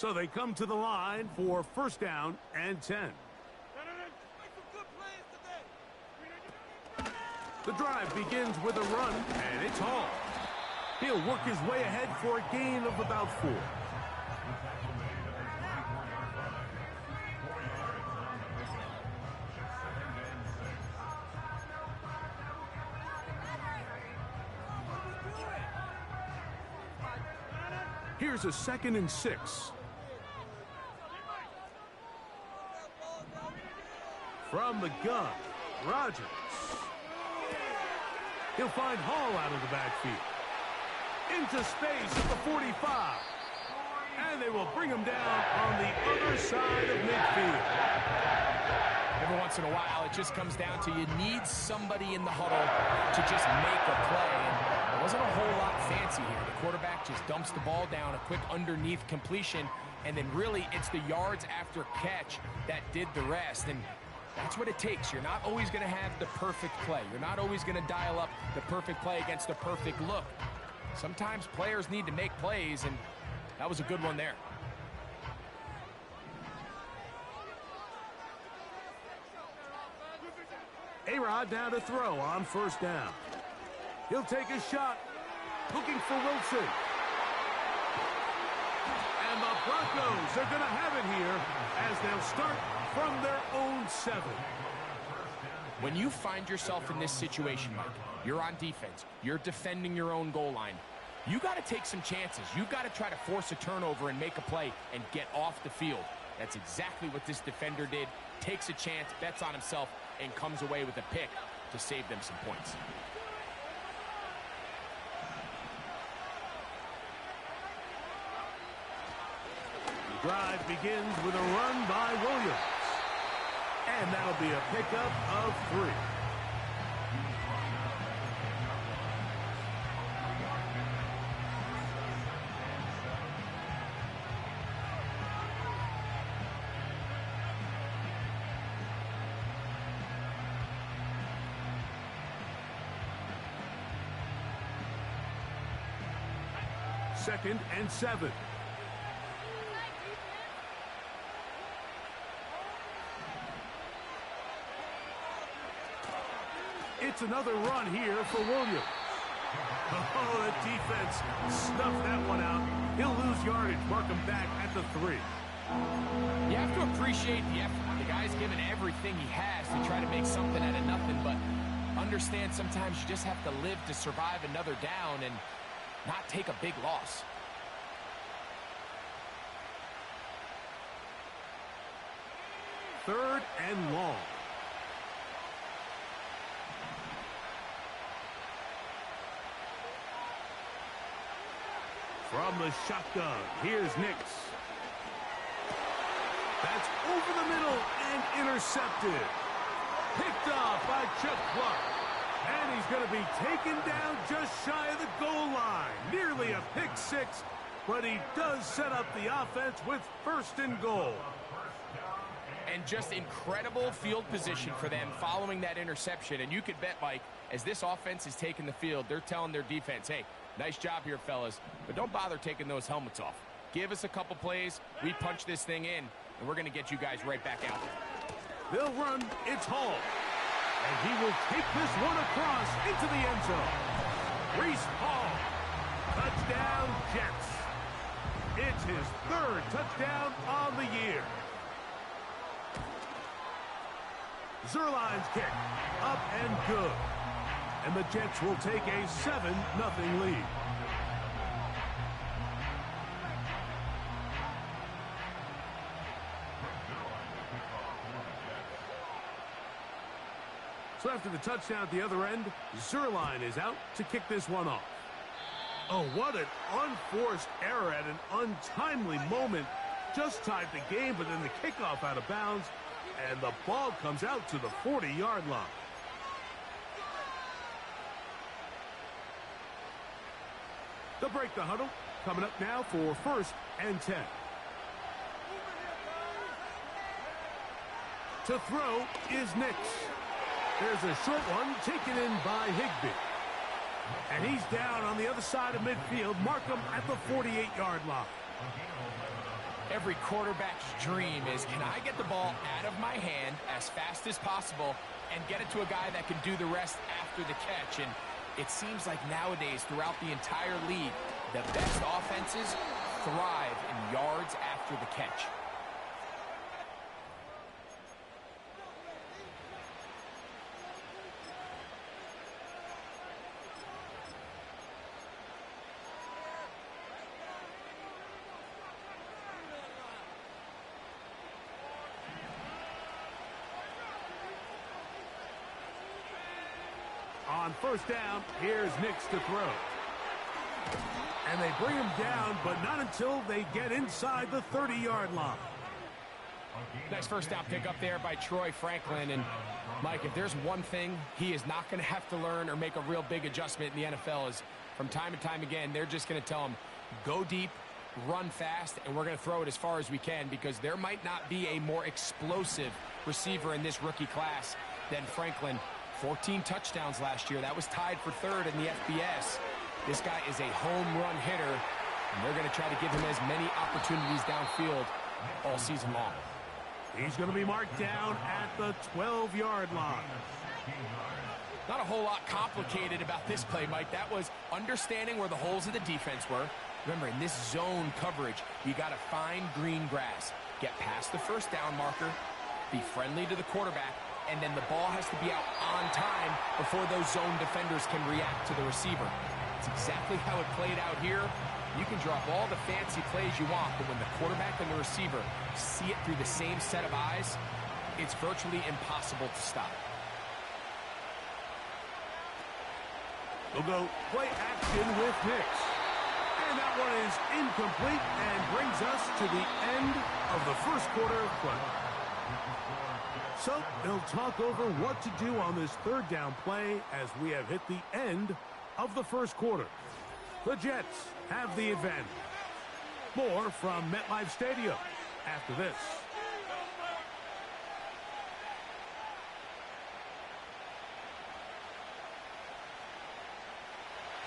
So they come to the line for first down and 10. The drive begins with a run, and it's Hall. He'll work his way ahead for a gain of about 4. Here's a 2nd and 6. From the gun, Rodgers. He'll find Hall out of the backfield. Into space at the 45. And they will bring him down on the other side of midfield. Every once in a while, it just comes down to you need somebody in the huddle to just make a play. And it wasn't a whole lot fancy here. The quarterback just dumps the ball down, a quick underneath completion, and then really it's the yards after catch that did the rest. And that's what it takes. You're not always going to have the perfect play. You're not always going to dial up the perfect play against the perfect look. Sometimes players need to make plays, and that was a good one there. A-Rod now to throw on first down. He'll take a shot, looking for Wilson. And the Broncos are going to have it here as they'll start from their own 7. When you find yourself in this situation, Mike, you're on defense, you're defending your own goal line, you got to take some chances. You got to try to force a turnover and make a play and get off the field. That's exactly what this defender did. Takes a chance, bets on himself, and comes away with a pick to save them some points. The drive begins with a run by Williams. And that'll be a pickup of 3. Second and 7. It's another run here for Williams. Oh, the defense snuffed that one out. He'll lose yardage, mark him back at the 3. You have to appreciate the effort. The guy's given everything he has to try to make something out of nothing, but understand sometimes you just have to live to survive another down and not take a big loss. Third and long. From the shotgun, here's Nix. That's over the middle and intercepted. Picked off by Chuck Clark. And he's going to be taken down just shy of the goal line. Nearly a pick 6, but he does set up the offense with first and goal. And just incredible field position for them following that interception. And you could bet, Mike, as this offense is taking the field, they're telling their defense, hey, nice job here, fellas, but don't bother taking those helmets off. Give us a couple plays, we punch this thing in, and we're going to get you guys right back out there. They'll run, it's Hall. And he will take this one across into the end zone. Reese Hall. Touchdown, Jets. It's his 3rd touchdown on the year. Zerline's kick. Up and good. And the Jets will take a 7-0 lead. So after the touchdown at the other end, Zerline is out to kick this one off. Oh, what an unforced error at an untimely moment. Just tied the game, but then the kickoff out of bounds, and the ball comes out to the 40-yard line. They'll break the huddle. Coming up now for first and 10. To throw is Nix. There's a short one taken in by Higbee. And he's down on the other side of midfield. Mark him at the 48-yard line. Every quarterback's dream is, can I get the ball out of my hand as fast as possible and get it to a guy that can do the rest after the catch? And it seems like nowadays, throughout the entire league, the best offenses thrive in yards after the catch. On first down, here's Nix to throw. And they bring him down, but not until they get inside the 30-yard line. Nice first down pick up there by Troy Franklin. And, Mike, if there's one thing he is not going to have to learn or make a real big adjustment in the NFL is from time to time again, they're just going to tell him, go deep, run fast, and we're going to throw it as far as we can because there might not be a more explosive receiver in this rookie class than Franklin. 14 touchdowns last year. That was tied for third in the FBS. This guy is a home run hitter, and they're going to try to give him as many opportunities downfield all season long. He's going to be marked down at the 12-yard line. Not a whole lot complicated about this play, Mike. That was understanding where the holes of the defense were. Remember, in this zone coverage, you got to find green grass. Get past the first down marker, be friendly to the quarterback, and then the ball has to be out on time before those zone defenders can react to the receiver. It's exactly how it played out here. You can drop all the fancy plays you want, but when the quarterback and the receiver see it through the same set of eyes, it's virtually impossible to stop. They'll go play action with Nix. And that one is incomplete and brings us to the end of the first quarter of play. So they'll talk over what to do on this third down play as we have hit the end of the first quarter. The Jets have the advantage. More from MetLife Stadium after this.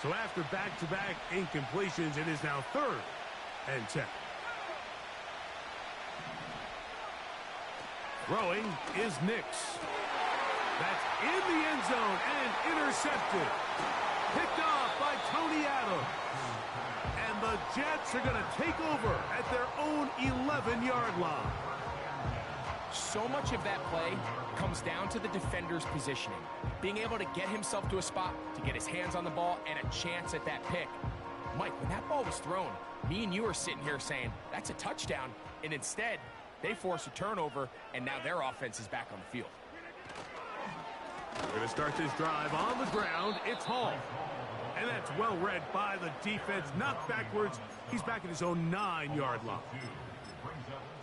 So after back-to-back incompletions, it is now 3rd and 10. Throwing is Nix. That's in the end zone and intercepted. Picked off by Tony Adams. And the Jets are going to take over at their own 11-yard line. So much of that play comes down to the defender's positioning. Being able to get himself to a spot, to get his hands on the ball, and a chance at that pick. Mike, when that ball was thrown, me and you are sitting here saying, that's a touchdown. And instead, they force a turnover, and now their offense is back on the field. We're going to start this drive on the ground. It's Hall. And that's well read by the defense. Knocked backwards. He's back at his own 9-yard line.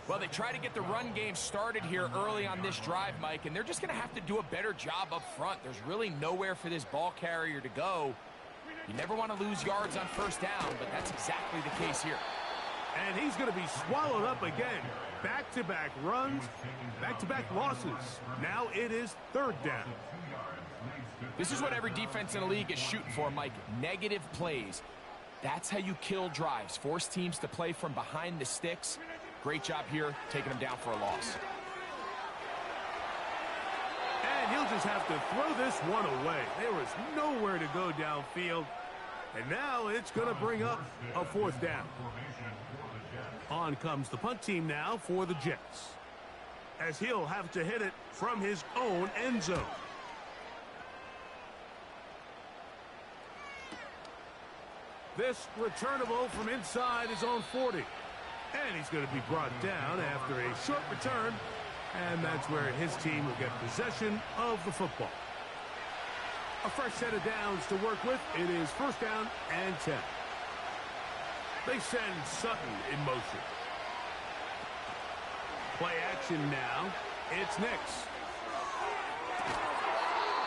Well, they try to get the run game started here early on this drive, Mike, and they're just going to have to do a better job up front. There's really nowhere for this ball carrier to go. You never want to lose yards on first down, but that's exactly the case here. And he's going to be swallowed up again. Back-to-back runs, back-to-back losses. Now it is 3rd down. This is what every defense in the league is shooting for, Mike. Negative plays. That's how you kill drives. Force teams to play from behind the sticks. Great job here, taking them down for a loss. And he'll just have to throw this one away. There was nowhere to go downfield. And now it's going to bring up a 4th down. On comes the punt team now for the Jets, as he'll have to hit it from his own end zone. This returnable from inside his own 40. And he's going to be brought down after a short return. And that's where his team will get possession of the football. A fresh set of downs to work with. It is 1st down and 10. They send Sutton in motion. Play action now. It's Nix.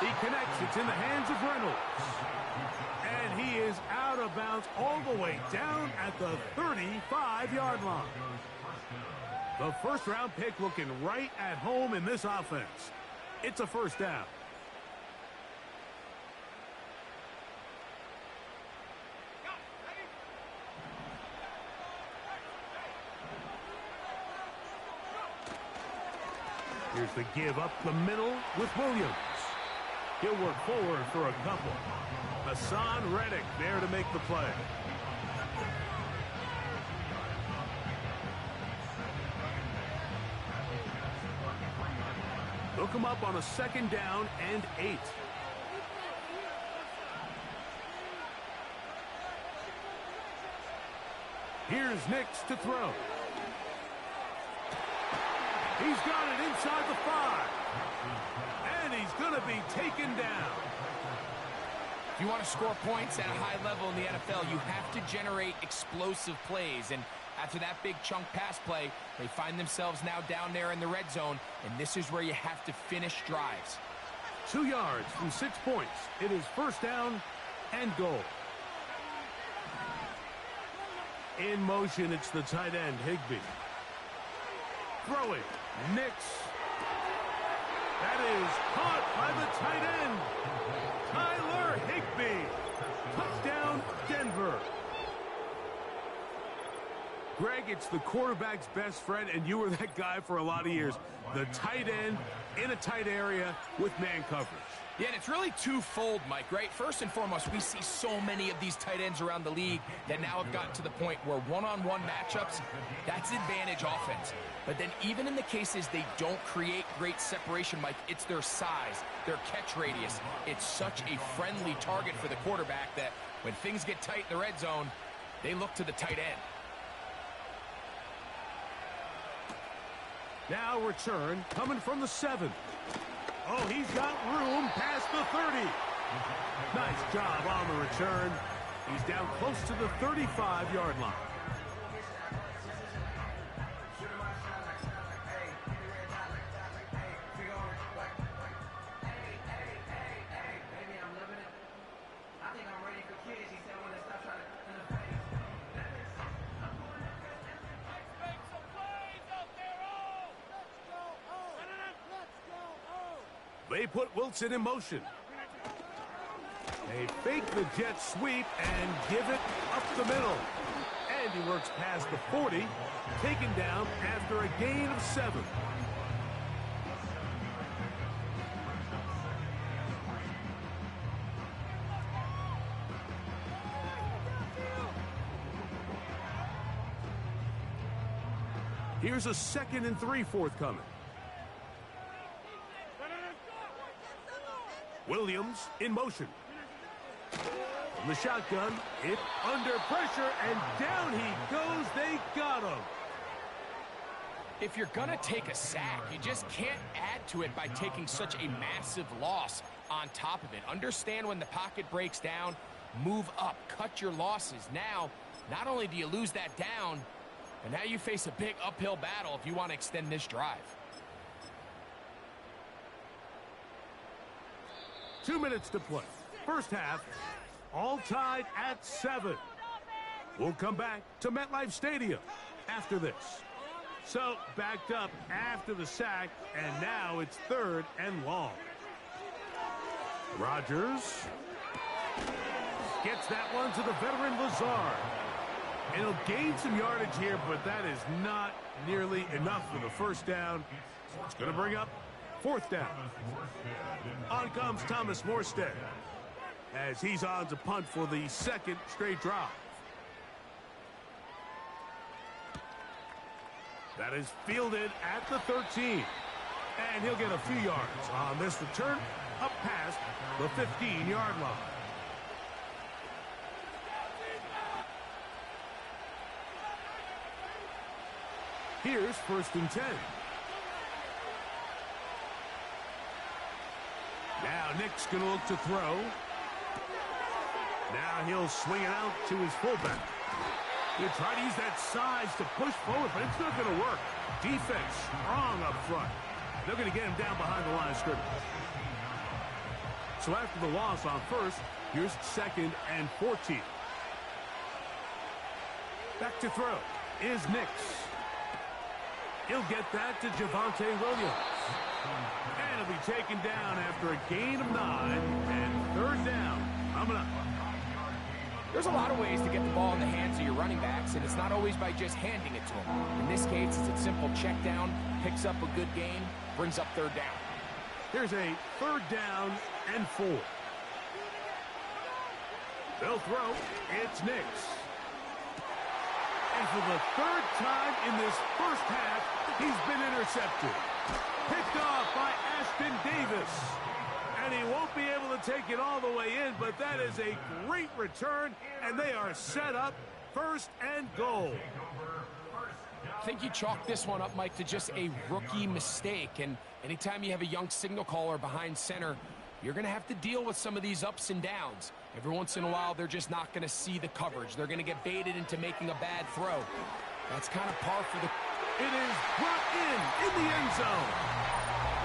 He connects. It's in the hands of Reynolds. And he is out of bounds all the way down at the 35-yard line. The first-round pick looking right at home in this offense. It's a 1st down. Here's the give up the middle with Williams. He'll work forward for a couple. Hassan Reddick there to make the play. Hook him up on a 2nd down and 8. Here's Nix to throw. He's got it inside the 5. And he's going to be taken down. If you want to score points at a high level in the NFL, you have to generate explosive plays. And after that big chunk pass play, they find themselves now down there in the red zone, and this is where you have to finish drives. 2 yards from 6 points. It is 1st down and goal. In motion, it's the tight end, Higbee. Throwing, Nix. That is caught by the tight end, Tyler Higbee. Touchdown, Denver. Greg, it's the quarterback's best friend, and you were that guy for a lot of years. The tight end in a tight area with man coverage. Yeah, and it's really twofold, Mike, right? First and foremost, we see so many of these tight ends around the league that now have gotten to the point where one-on-one matchups, that's advantage offense. But then even in the cases they don't create great separation, Mike, it's their size, their catch radius. It's such a friendly target for the quarterback that when things get tight in the red zone, they look to the tight end. Now return coming from the 7. Oh, he's got room past the 30. Nice job on the return. He's down close to the 35-yard line. They put Wilson in motion. They fake the jet sweep and give it up the middle. And he works past the 40, taken down after a gain of 7. Here's a 2nd and 3 forthcoming. Williams in motion. From the shotgun, it under pressure, and down he goes. They got him. If you're going to take a sack, you just can't add to it by taking such a massive loss on top of it. Understand when the pocket breaks down, move up, cut your losses. Now, not only do you lose that down, but now you face a big uphill battle if you want to extend this drive. 2 minutes to play. First half, all tied at 7. We'll come back to MetLife Stadium after this. So, backed up after the sack, and now it's 3rd and long. Rodgers gets that one to the veteran Lazard. And he'll gain some yardage here, but that is not nearly enough for the 1st down. It's going to bring up 4th down. On comes Thomas Morstead as he's on to punt for the 2nd straight drive. That is fielded at the 13. And he'll get a few yards on this return up past the 15-yard line. Here's 1st and 10. Now Nick's going to look to throw. Now he'll swing it out to his fullback. He'll try to use that size to push forward, but it's not going to work. Defense strong up front. They're going to get him down behind the line of scrimmage. So after the loss on 1st, here's 2nd and 14. Back to throw is Nix. He'll get that to Javonte Williams. And he'll be taken down after a gain of 9 and 3rd down. Coming up. There's a lot of ways to get the ball in the hands of your running backs, and it's not always by just handing it to them. In this case, it's a simple check down, picks up a good gain, brings up third down. Here's a 3rd down and 4. They'll throw. It's Nix. And for the 3rd time in this first half, he's been intercepted. Picked off by Ashton Davis. And he won't be able to take it all the way in, but that is a great return, and they are set up 1st and goal. I think you chalk this one up, Mike, to just a rookie mistake. And anytime you have a young signal caller behind center, you're going to have to deal with some of these ups and downs. Every once in a while, they're just not going to see the coverage. They're going to get baited into making a bad throw. That's kind of par for the... It is brought in the end zone.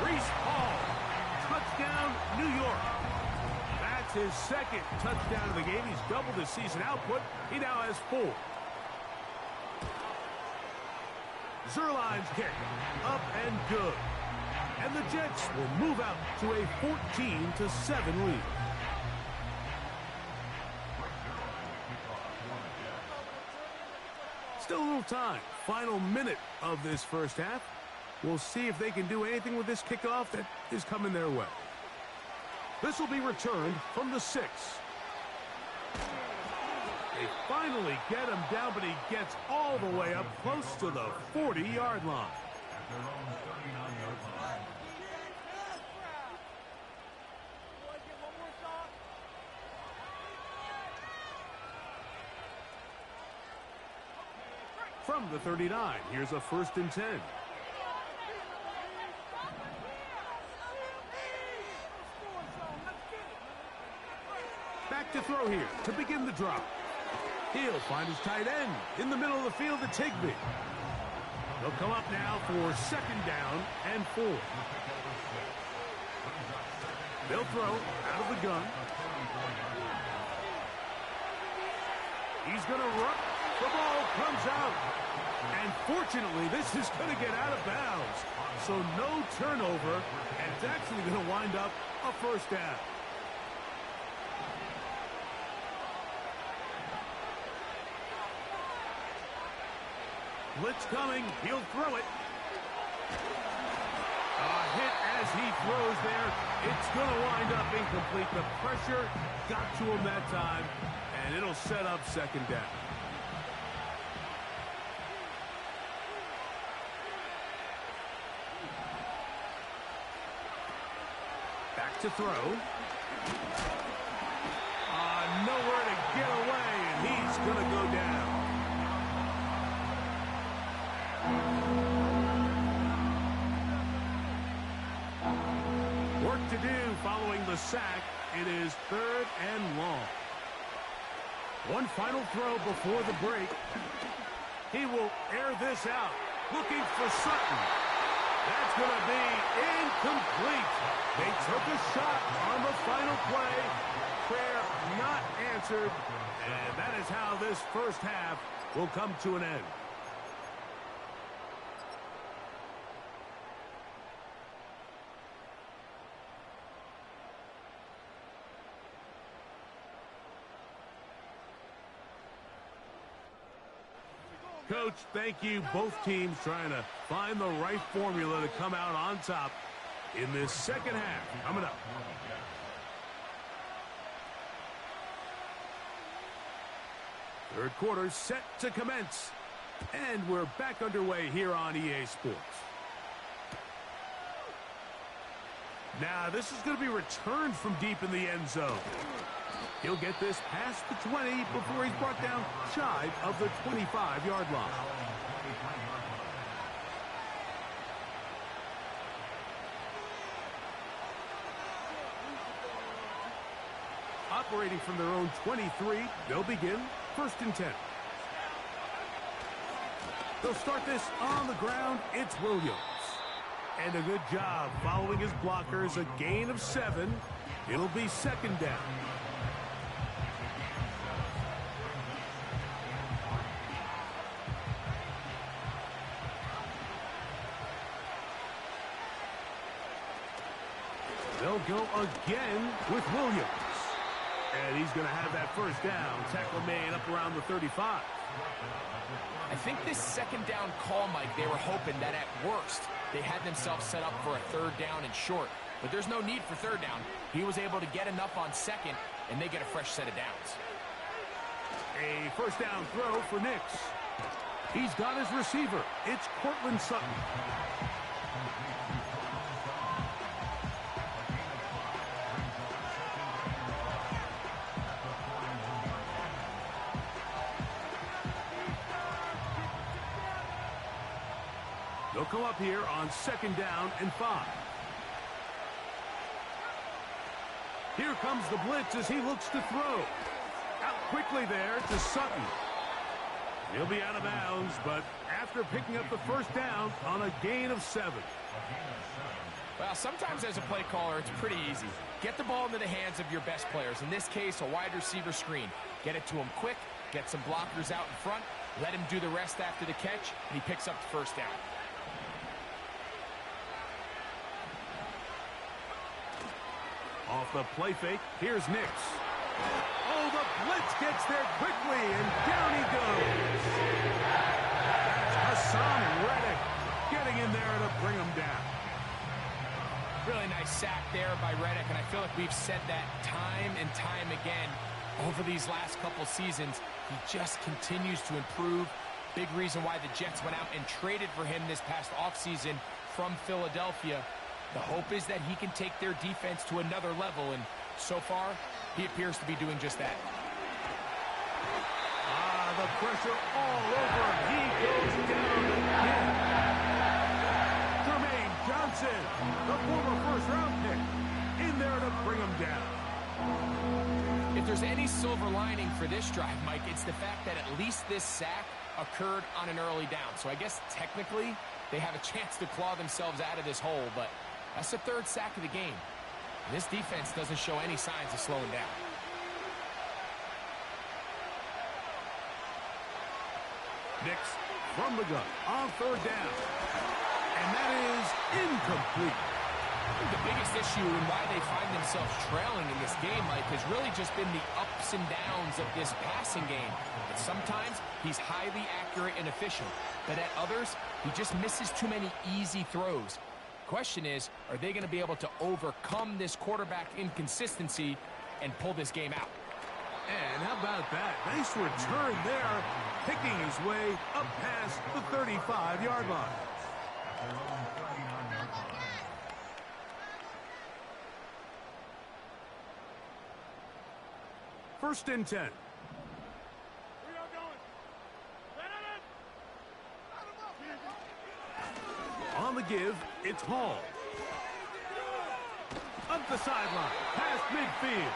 Reese Hall, touchdown, New York. That's his 2nd touchdown of the game. He's doubled his season output. He now has 4. Zerline's kick, up and good. And the Jets will move out to a 14-7 lead. Still a little time. Final minute of this first half. We'll see if they can do anything with this kickoff that is coming their way. This will be returned from the 6. They finally get him down, but he gets all the way up close to the 40-yard line. From the 39, here's a 1st and 10. Back to throw here to begin the drop. He'll find his tight end in the middle of the field at Tigby. They'll come up now for 2nd down and 4. They'll throw out of the gun. He's going to run. The ball comes out. And fortunately, this is going to get out of bounds. So no turnover, and it's actually going to wind up a 1st down. Blitz coming. He'll throw it. A hit as he throws there. It's going to wind up incomplete. The pressure got to him that time, and it'll set up 2nd down. Back to throw. Nowhere to get away, and he's going to go down. Work to do following the sack. It is 3rd and long. One final throw before the break. He will air this out, looking for Sutton. That's going to be incomplete. They took a shot on the final play. Prayer not answered. And that is how this first half will come to an end. Coach, thank you. Both teams trying to find the right formula to come out on top in this second half. Coming up. Third quarter set to commence. And we're back underway here on EA Sports. Now, this is going to be returned from deep in the end zone. He'll get this past the 20 before he's brought down shy of the 25-yard line. Operating from their own 23, they'll begin 1st and 10. They'll start this on the ground. It's Williams. And a good job following his blockers. A gain of 7. It'll be 2nd down. They'll go again with Williams. And he's going to have that first down. Tackle made up around the 35. I think this second down call, Mike, they were hoping that at worst they had themselves set up for a third down and short. But there's no need for third down. He was able to get enough on second, and they get a fresh set of downs. A first down throw for Nix. He's got his receiver. It's Cortland Sutton. They'll come up here on second down and 5. Here comes the blitz as he looks to throw. Out quickly there to Sutton. He'll be out of bounds, but after picking up the first down on a gain of 7. Well, sometimes as a play caller, it's pretty easy. Get the ball into the hands of your best players. In this case, a wide receiver screen. Get it to him quick, get some blockers out in front, let him do the rest after the catch, and he picks up the first down. Off the play fake, here's Nix. Oh, the blitz gets there quickly, and down he goes. That's Hassan Reddick getting in there to bring him down. Really nice sack there by Reddick, and I feel like we've said that time and time again over these last couple seasons. He just continues to improve. Big reason why the Jets went out and traded for him this past offseason from Philadelphia. The hope is that he can take their defense to another level, and so far, he appears to be doing just that. The pressure all over him. He goes down again. Jermaine Johnson, the former first-round pick, in there to bring him down. If there's any silver lining for this drive, Mike, it's the fact that at least this sack occurred on an early down. So I guess technically they have a chance to claw themselves out of this hole, but that's the third sack of the game. This defense doesn't show any signs of slowing down. Nix from the gun on third down. And that is incomplete. I think the biggest issue in why they find themselves trailing in this game, Mike, has really just been the ups and downs of this passing game. And sometimes he's highly accurate and efficient, but at others, he just misses too many easy throws. Question is, are they going to be able to overcome this quarterback inconsistency and pull this game out? And how about that? Nice return there, picking his way up past the 35-yard line. First and 10. On the give, it's Hall. Up the sideline, past midfield.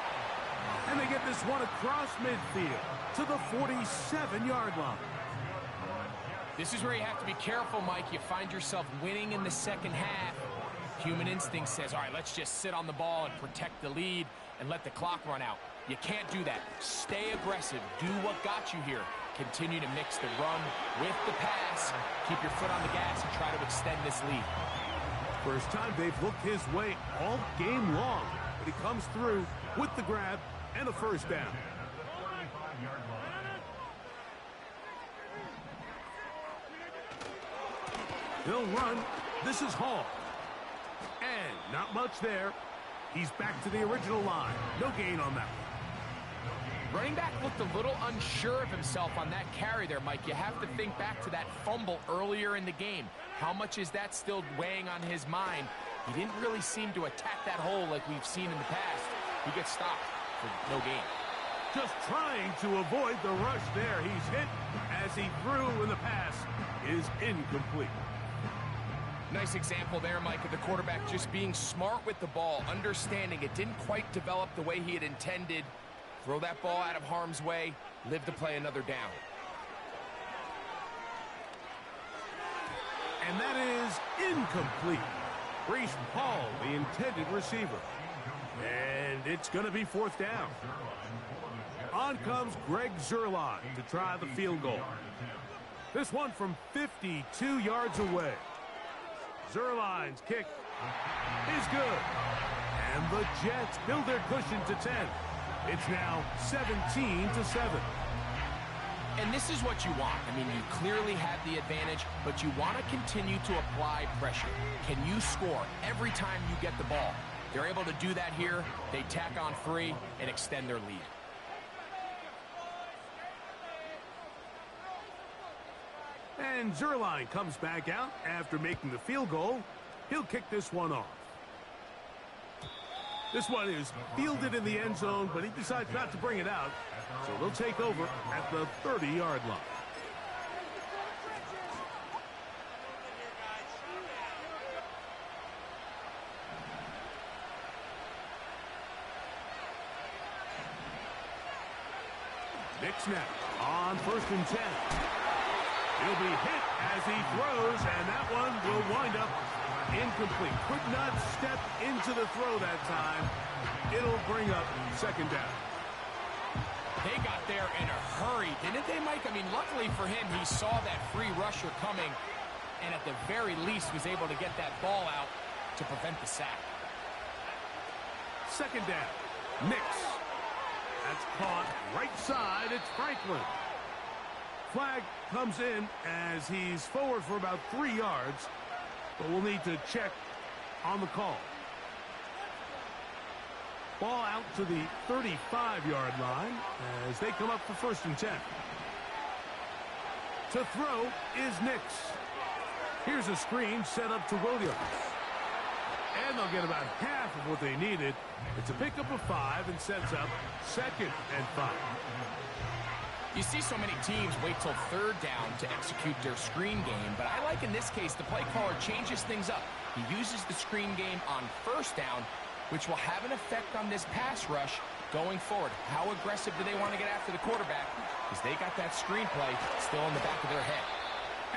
And they get this one across midfield to the 47-yard line. This is where you have to be careful, Mike. You find yourself winning in the second half. Human instinct says, all right, let's just sit on the ball and protect the lead and let the clock run out. You can't do that. Stay aggressive. Do what got you here. Continue to mix the run with the pass. Keep your foot on the gas and try to extend this lead. First time they've looked his way all game long, but he comes through with the grab and a first down. They'll run. This is Hall. And not much there. He's back to the original line. No gain on that one. Running back looked a little unsure of himself on that carry there, Mike. You have to think back to that fumble earlier in the game. How much is that still weighing on his mind? He didn't really seem to attack that hole like we've seen in the past. He gets stopped for no gain. Just trying to avoid the rush there. He's hit as he threw, and the pass is incomplete. Nice example there, Mike, of the quarterback just being smart with the ball, understanding it didn't quite develop the way he had intended. Throw that ball out of harm's way, live to play another down. And that is incomplete. Breece Hall, the intended receiver. And it's going to be fourth down. On comes Greg Zuerlein to try the field goal. This one from 52 yards away. Zuerlein's kick is good. And the Jets build their cushion to 10. It's now 17-7. And this is what you want. I mean, you clearly have the advantage, but you want to continue to apply pressure. Can you score every time you get the ball? They're able to do that here. They tack on 3 and extend their lead. And Zerline comes back out after making the field goal. He'll kick this one off. This one is fielded in the end zone, but he decides not to bring it out. So they'll take over at the 30-yard line. Nix now on 1st and 10. He'll be hit as he throws, and that one will wind up incomplete. Could not step into the throw that time. It'll bring up 2nd down. They got there in a hurry, didn't they, Mike? I mean, luckily for him, he saw that free rusher coming, and at the very least was able to get that ball out to prevent the sack. 2nd down. Nix. That's caught right side. It's Franklin. Flag comes in as he's forward for about 3 yards, but we'll need to check on the call. Ball out to the 35-yard line as they come up for 1st and 10. To throw is Nix. Here's a screen set up to Williams. And they'll get about half of what they needed. It's a pickup of 5 and sets up 2nd and 5. You see so many teams wait till 3rd down to execute their screen game, but I like in this case the play caller changes things up. He uses the screen game on 1st down, which will have an effect on this pass rush going forward. How aggressive do they want to get after the quarterback? Because they got that screen play still in the back of their head.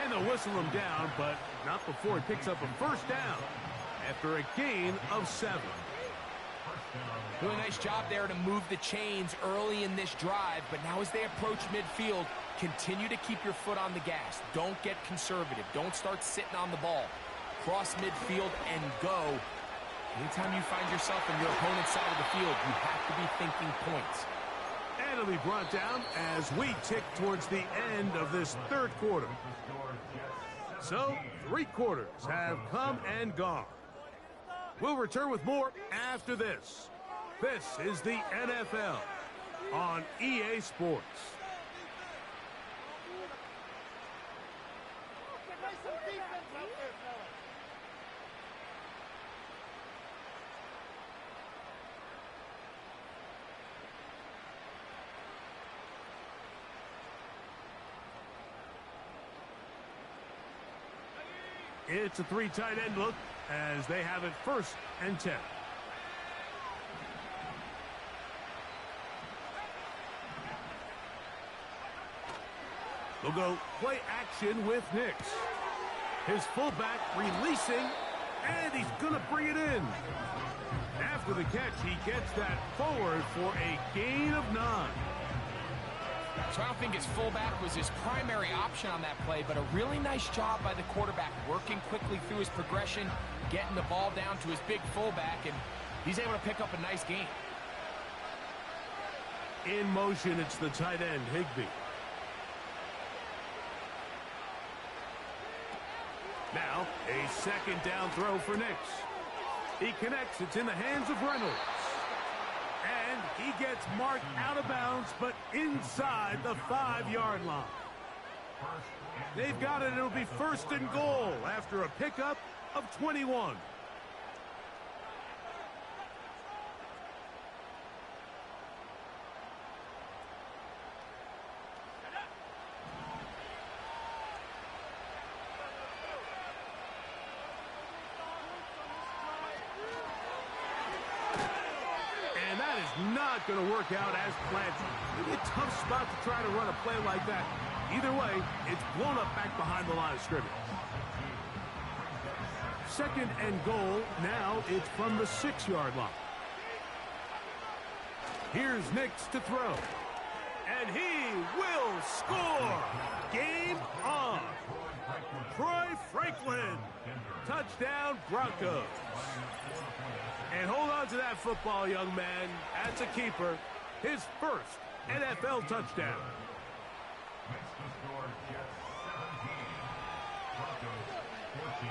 And they'll whistle him down, but not before he picks up a 1st down after a gain of 7. Doing a nice job there to move the chains early in this drive, but now as they approach midfield, continue to keep your foot on the gas. Don't get conservative. Don't start sitting on the ball. Cross midfield and go. Anytime you find yourself on your opponent's side of the field, you have to be thinking points. And it'll be brought down as we tick towards the end of this 3rd quarter. So, 3 quarters have come and gone. We'll return with more after this. This is the NFL on EA Sports. It's a 3 tight end look as they have it 1st and 10. They'll go play action with Nix. His fullback releasing, and he's going to bring it in. After the catch, he gets that forward for a gain of 9. So I don't think his fullback was his primary option on that play, but a really nice job by the quarterback working quickly through his progression, getting the ball down to his big fullback, and he's able to pick up a nice gain. In motion, it's the tight end, Higbee. Now, a 2nd down throw for Nix. He connects. It's in the hands of Reynolds. And he gets marked out of bounds, but inside the 5-yard line. They've got it. It'll be 1st and goal after a pickup of 21. Not going to work out as planned. It'll be a tough spot to try to run a play like that. Either way, it's blown up back behind the line of scrimmage. 2nd and goal. Now it's from the 6-yard line. Here's Nix to throw. And he will score. Game on. Troy Franklin. Touchdown, Broncos. And hold on to that football, young man. That's a keeper. his first NFL touchdown. Makes the score Jets 17, Broncos 14.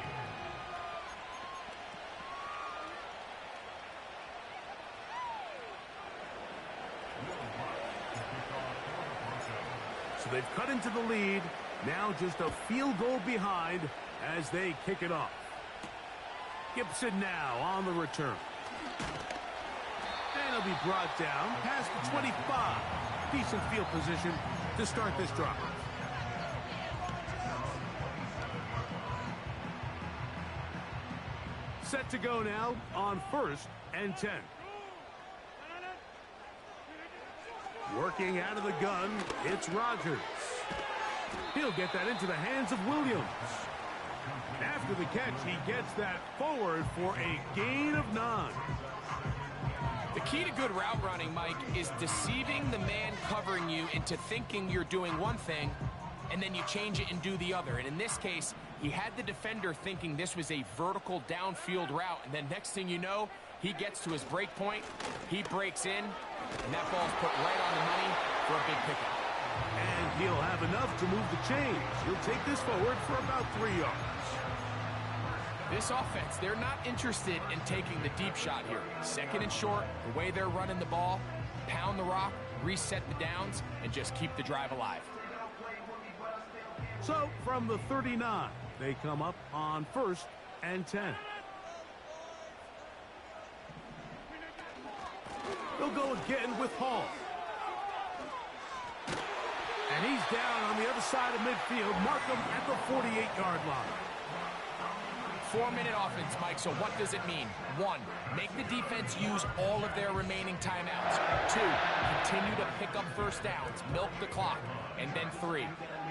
So they've cut into the lead. Now just a field goal behind as they kick it off. Gibson now on the return. And he'll be brought down past the 25. Decent field position to start this drive. Set to go now on 1st and 10. Working out of the gun, it's Rodgers. He'll get that into the hands of Williams. After the catch, he gets that forward for a gain of 9. The key to good route running, Mike, is deceiving the man covering you into thinking you're doing one thing, and then you change it and do the other. And in this case, he had the defender thinking this was a vertical downfield route, and then next thing you know, he gets to his break point, he breaks in, and that ball's put right on the money for a big pickup. And he'll have enough to move the chains. He'll take this forward for about 3 yards. This offense, they're not interested in taking the deep shot here. Second and short, the way they're running the ball, pound the rock, reset the downs, and just keep the drive alive. So from the 39, they come up on 1st and 10. They'll go again with Hall. And he's down on the other side of midfield. Mark him at the 48-yard line. 4-minute offense, Mike, so what does it mean? 1, make the defense use all of their remaining timeouts. 2, continue to pick up first downs, milk the clock. And then 3,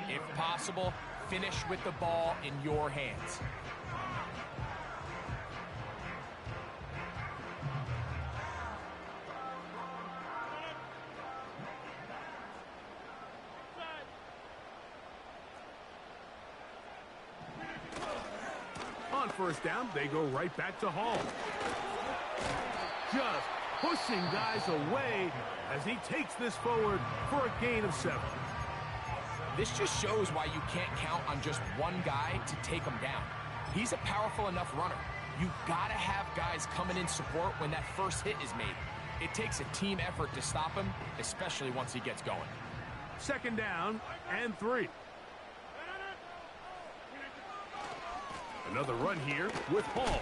if possible, finish with the ball in your hands. On 1st down, they go right back to Hall. Just pushing guys away as he takes this forward for a gain of 7. This just shows why you can't count on just one guy to take him down. He's a powerful enough runner. You gotta have guys coming in support when that first hit is made. It takes a team effort to stop him, especially once he gets going. 2nd down and 3. Another run here with Hall.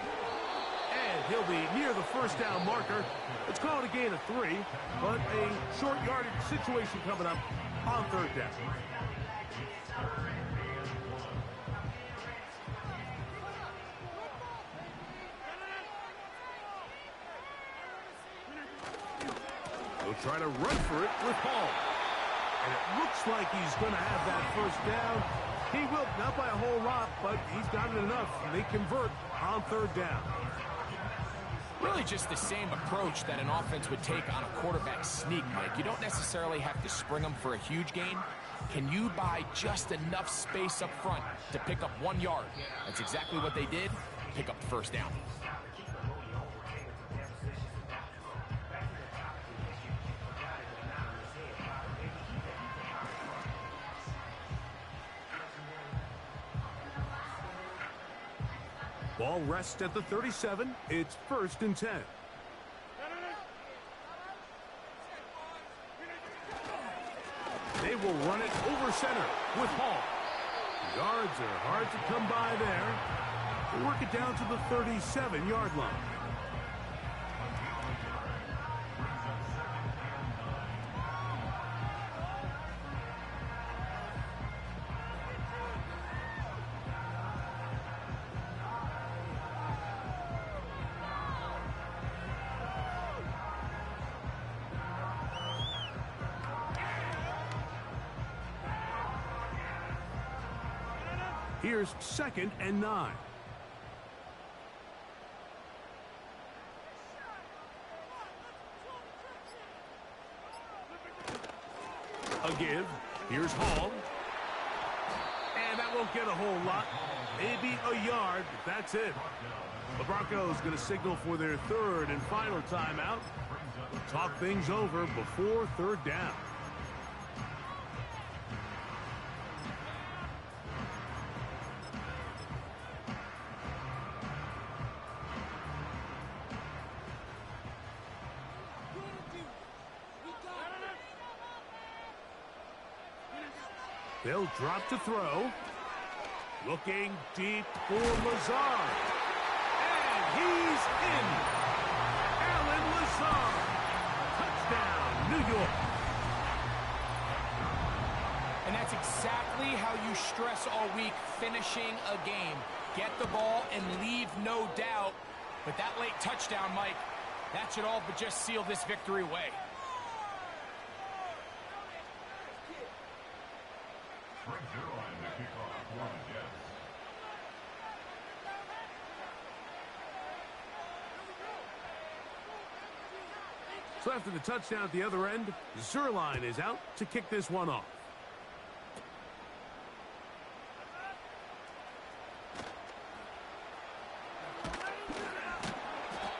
And he'll be near the 1st down marker. It's called a gain of 3, but a short yardage situation coming up on 3rd down. He'll try to run for it with Hall. And it looks like he's going to have that 1st down. He will, not by a whole lot, but he's got it enough. They convert on 3rd down. Really just the same approach that an offense would take on a quarterback sneak, Mike. You don't necessarily have to spring them for a huge gain. Can you buy just enough space up front to pick up 1 yard? That's exactly what they did. Pick up the 1st down. Ball rests at the 37. It's 1st and 10. They will run it over center with Hall. Yards are hard to come by there. They work it down to the 37-yard line. Here's 2nd and 9. A give. Here's Hall. And that won't get a whole lot. Maybe a yard, but that's it. The Broncos going to signal for their 3rd and final timeout. Talk things over before third down. They'll drop to throw. Looking deep for Lazard. And he's in. Alan Lazard. Touchdown, New York. And that's exactly how you stress all week, finishing a game. Get the ball and leave no doubt. But that late touchdown, Mike, that should all but just seal this victory away. So after the touchdown at the other end, Zerline is out to kick this one off.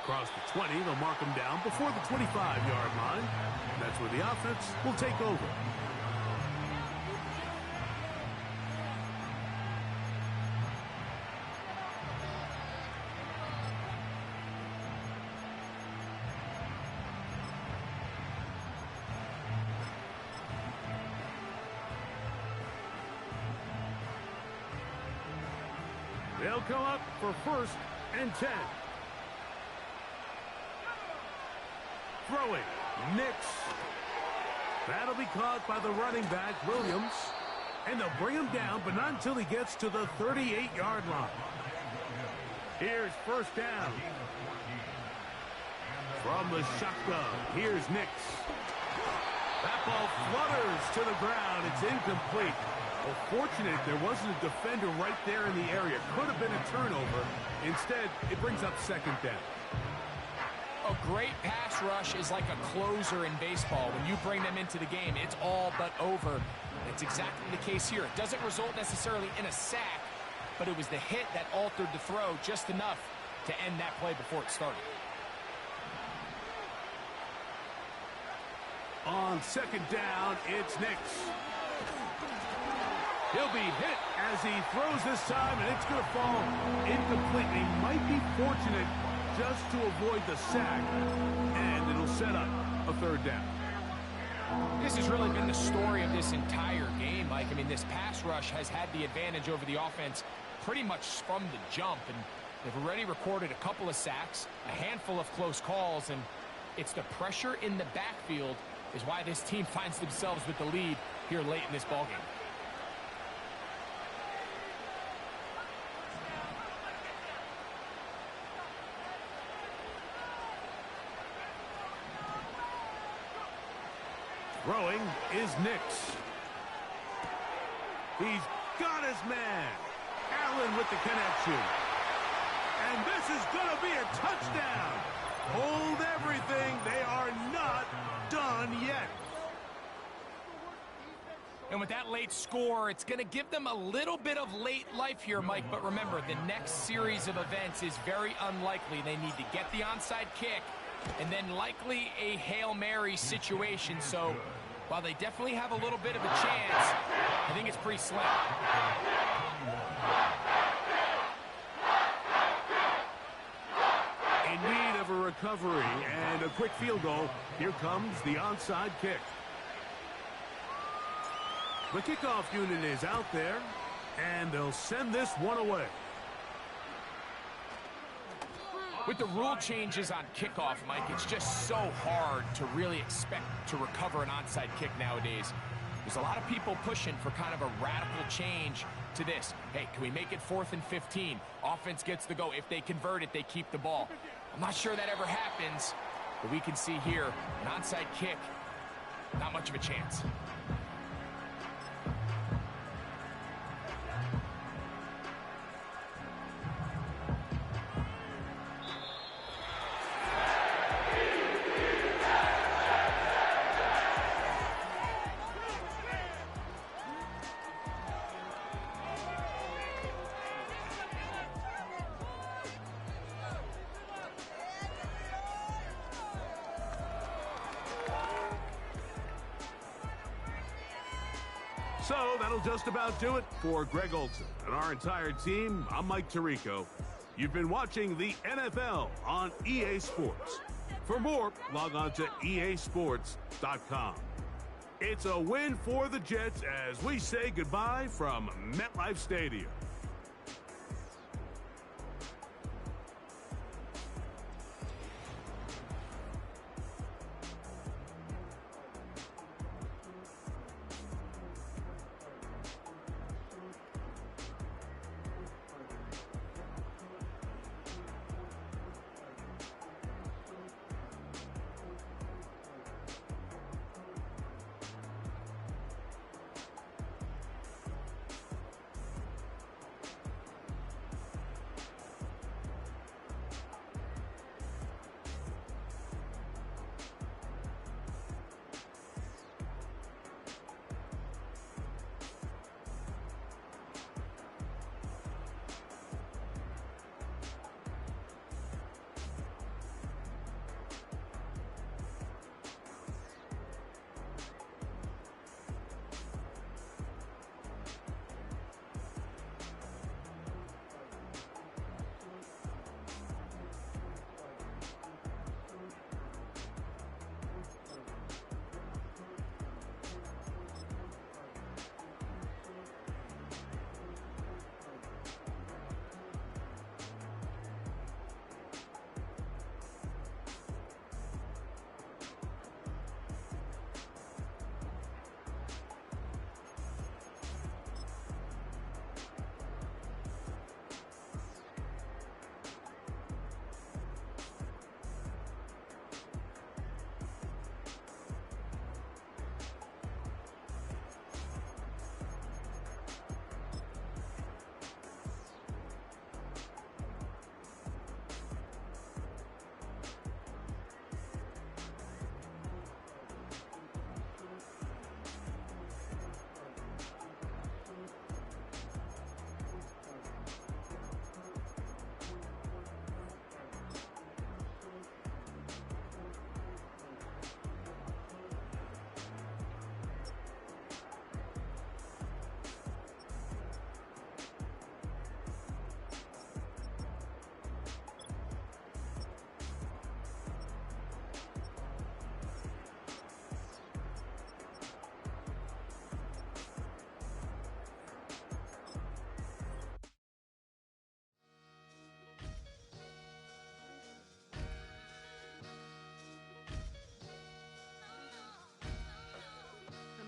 Across the 20, they'll mark him down before the 25-yard line. That's where the offense will take over. They'll come up for 1st and 10. Throwing, Nix. That'll be caught by the running back, Williams. And they'll bring him down, but not until he gets to the 38-yard line. Here's 1st down. From the shotgun, here's Nix. That ball flutters to the ground. It's incomplete. Well, fortunate there wasn't a defender right there in the area. Could have been a turnover. Instead, it brings up 2nd down. A great pass rush is like a closer in baseball. When you bring them into the game, it's all but over. It's exactly the case here. It doesn't result necessarily in a sack, but it was the hit that altered the throw just enough to end that play before it started. On 2nd down, it's Nix. He'll be hit as he throws this time, and it's going to fall incomplete. He might be fortunate just to avoid the sack, and it'll set up a 3rd down. This has really been the story of this entire game, Mike. I mean, this pass rush has had the advantage over the offense pretty much from the jump, and they've already recorded a couple of sacks, a handful of close calls, and it's the pressure in the backfield is why this team finds themselves with the lead here late in this ballgame. Throwing is Nix. He's got his man. Allen with the connection. And this is going to be a touchdown. Hold everything. They are not done yet. And with that late score, it's going to give them a little bit of late life here, Mike. But remember, the next series of events is very unlikely. They need to get the onside kick and then likely a Hail Mary situation. So while they definitely have a little bit of a chance, I think it's pretty slim. In need of a recovery and a quick field goal, here comes the onside kick. The kickoff unit is out there, and they'll send this one away. With the rule changes on kickoff, Mike, it's just so hard to really expect to recover an onside kick nowadays. There's a lot of people pushing for kind of a radical change to this. Hey, can we make it 4th and 15? Offense gets the go. If they convert it, they keep the ball. I'm not sure that ever happens, but we can see here an onside kick, not much of a chance. So that'll just about do it for Greg Olson and our entire team. I'm Mike Tirico. You've been watching the NFL on EA Sports. For more, log on to easports.com. It's a win for the Jets as we say goodbye from MetLife Stadium.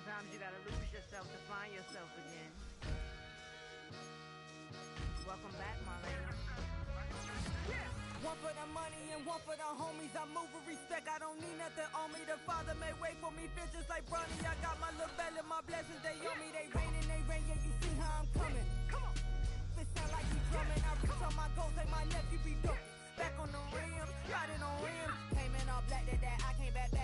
Sometimes you gotta lose yourself to find yourself again. Welcome back, Marlena. One for the money and one for the homies. I move with respect, I don't need nothing on me. The Father may wait for me, feel just like Bronny. I got my little belly, my blessings, they on me. They rain, yeah, you see how I'm coming. Come on. It sound like you drumming. I reach on my goals, like my nephew be dope. Back on the rim, riding on rims. Came in all black to that, I came back to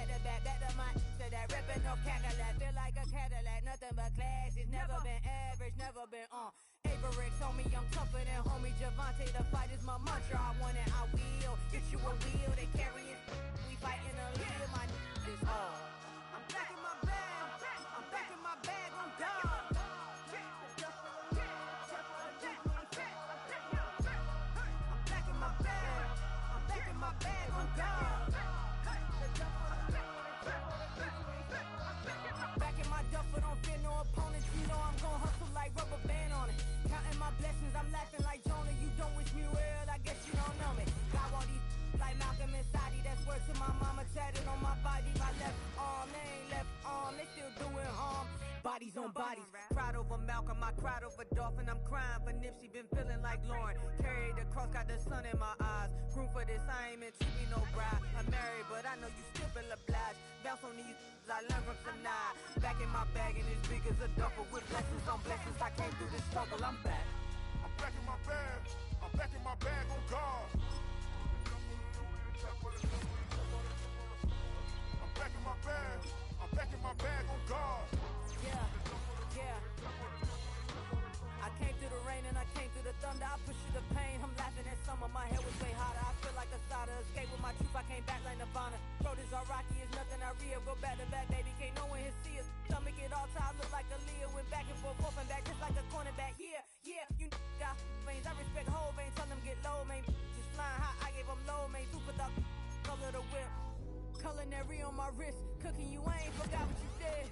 my to that ripping no Cadillac. Feel like a Cadillac, nothing but class. It's never been average, never been on. Averix on me, I'm tougher than homie Javante. The fight is my mantra, I want it, I will. Get you a wheel, they carry it. We fighting a lead, my is all. I'm back in my bag, I'm back in my bag on God. My bag on God. Back in my duffel, don't fear no opponents. You know I'm gon' hustle like rubber band on it. Counting my blessings, I'm laughing like Jonah. You don't wish me well, I guess you don't know me. Got all these like Malcolm and Sadie. That's word to my mama, tatted on my body. My left arm, they ain't left arm, they still doing harm. Bodies on bodies, cried over Malcolm, I cried over Dolphin. I'm crying for Nipsey, been feeling like Lauren. Carried the cross, got the sun in my eyes. Room for this, I ain't meant to be no bride. I'm married, but I know you still feel obliged. Bounce on these, I learned from Sanaa. Back in my bag, and as big as a duffel. With blessings on blessings, I came through this struggle, I'm back. I'm back in my bag, I'm back in my bag on God. I'm back in my bag, I'm back in my bag on God. Yeah. I came through the rain and I came through the thunder. I push through the pain. I'm laughing at summer. My hair was way hotter. I feel like a side. Try to escape with my truth, I came back like Nirvana. Road is all rocky, it's nothing I real. Go back to back, baby, can't no one here see us. Stomach it all tied, look like a Leah. Went back and forth and back, just like a cornerback. Yeah, yeah, you got veins. I respect whole veins, tell them get low, man. Just flying high, I gave them low, man. Super the color the whip. Culinary on my wrist, cooking you, I ain't forgot what you did.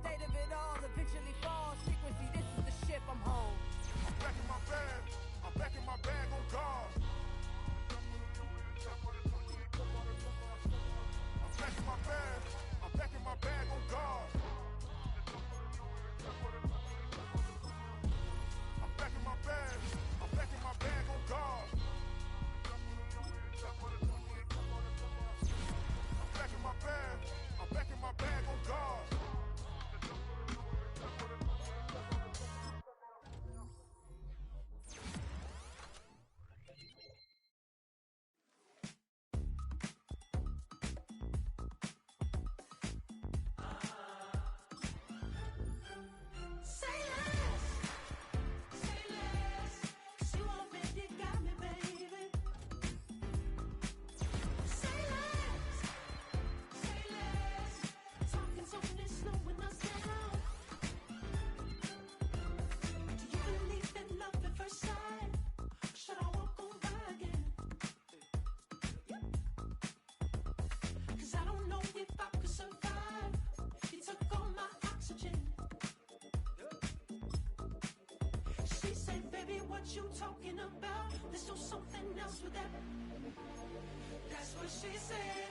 State of it all, eventually fall. Frequency, this is the ship, I'm home. I'm back in my bag. I'm back in my bag on guard. I'm back in my bag. I'm back in my bag on guard. I'm back in my bag. I'm back in my bag on guard. I'm back in my bag. I'm back in my bag on guard. You talking about? There's no something else with that. That's what she said.